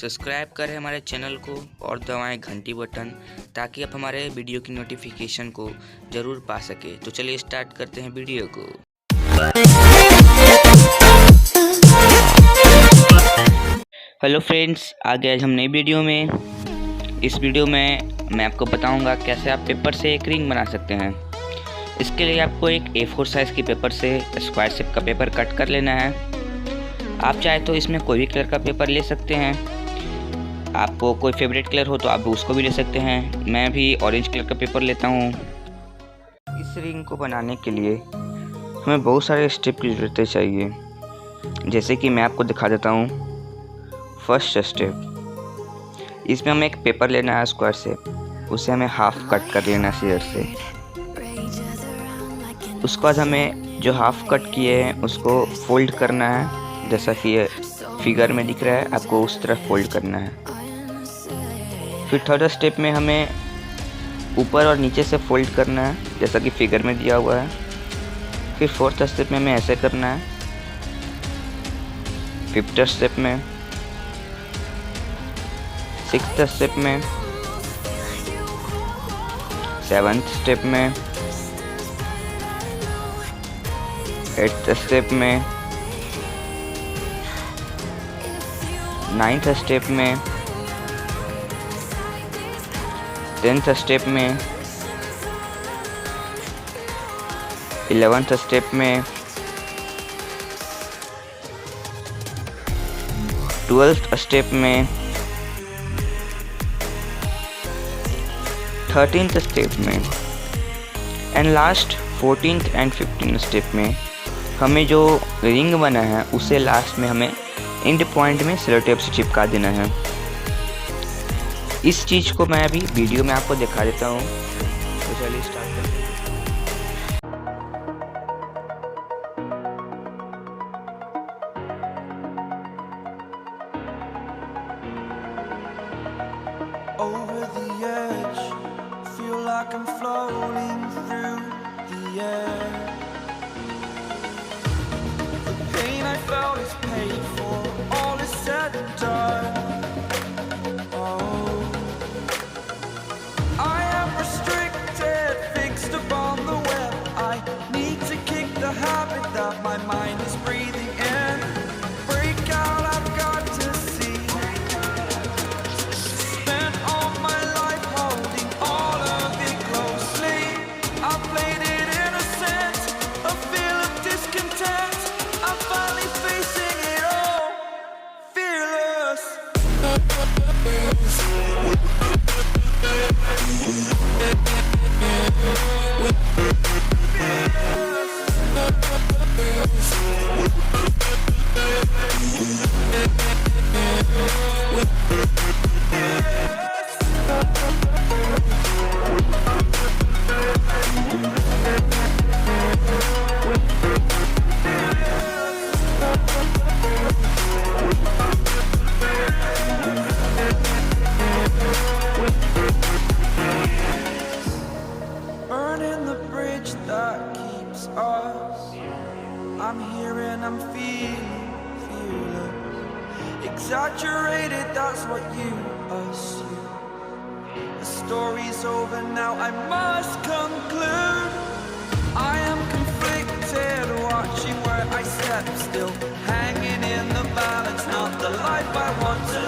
Subscribe करें हमारे channel को और दबाएं घंटी बटन ताकि आप हमारे वीडियो की नोटिफिकेशन को ज़रूर पा सके। तो चलिए स्टार्ट करते हैं वीडियो को। हेलो फ्रेंड्स, आ गए आज हम नई वीडियो में। इस वीडियो में मैं आपको बताऊंगा कैसे आप पेपर से एक रिंग बना सकते हैं। इसके लिए आपको एक A4 साइज़ की पेपर से स्क्वायर शेप का पेपर कट कर लेना है। आप चाहे तो इसमें कोई भी कलर का पेपर ले सकते हैं। आपको कोई फेवरेट कलर हो तो आप उसको भी ले सकते हैं। मैं भी ऑरेंज कलर का पेपर लेता हूँ। इस रिंग को बनाने के लिए हमें बहुत सारे स्टेप की ज़रूरत चाहिए, जैसे कि मैं आपको दिखा देता हूँ। फर्स्ट स्टेप, इसमें हमें एक पेपर लेना है स्क्वायर शेप, उसे हमें हाफ कट कर लेना है सीजर से। उसके बाद हमें जो हाफ कट किए हैं उसको फोल्ड करना है, जैसा कि ये फिगर में दिख रहा है, आपको उस तरफ फोल्ड करना है। फिर थर्ड स्टेप में हमें ऊपर और नीचे से फोल्ड करना है, जैसा कि फिगर में दिया हुआ है। फिर फोर्थ स्टेप में हमें ऐसे करना है। फिफ्थ स्टेप में, सिक्स्थ स्टेप में, सेवन्थ स्टेप में, एट्थ स्टेप में, नाइन्थ स्टेप में, 10th स्टेप में, 11th स्टेप में, 12th स्टेप में, 13th स्टेप में and last 14th and 15th step में हमें जो रिंग बना है उसे लास्ट में हमें एंड पॉइंट में सेलो टेप से चिपका देना है। इस चीज़ को मैं अभी वीडियो में आपको दिखा देता हूँ। तो चलिए स्टार्ट करते हैं। Over the edge, feel like I'm floating through the air. The pain I felt is paid for, all is said and done. Oh, I am restricted, fixed upon the web. I need to kick the habit that my mind is breathing in. Break out, I've got to see. Burning the bridge that keeps us. I'm here and I'm feeling exaggerated, that's what you assume. The story's over now, I must conclude. I am conflicted, watching where I step still, hanging in the balance, not the life I want to